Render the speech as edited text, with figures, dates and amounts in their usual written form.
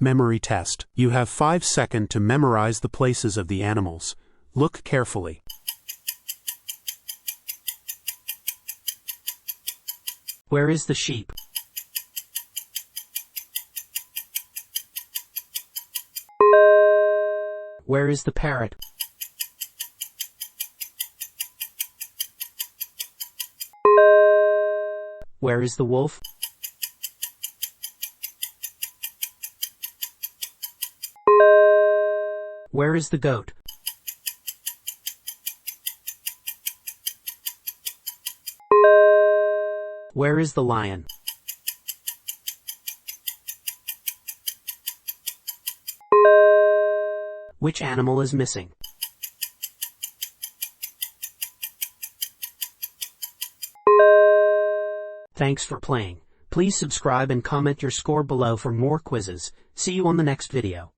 Memory test. You have 5 seconds to memorize the places of the animals. Look carefully. Where is the sheep? Where is the parrot? Where is the wolf? Where is the goat? Where is the lion? Which animal is missing? Thanks for playing. Please subscribe and comment your score below for more quizzes. See you on the next video.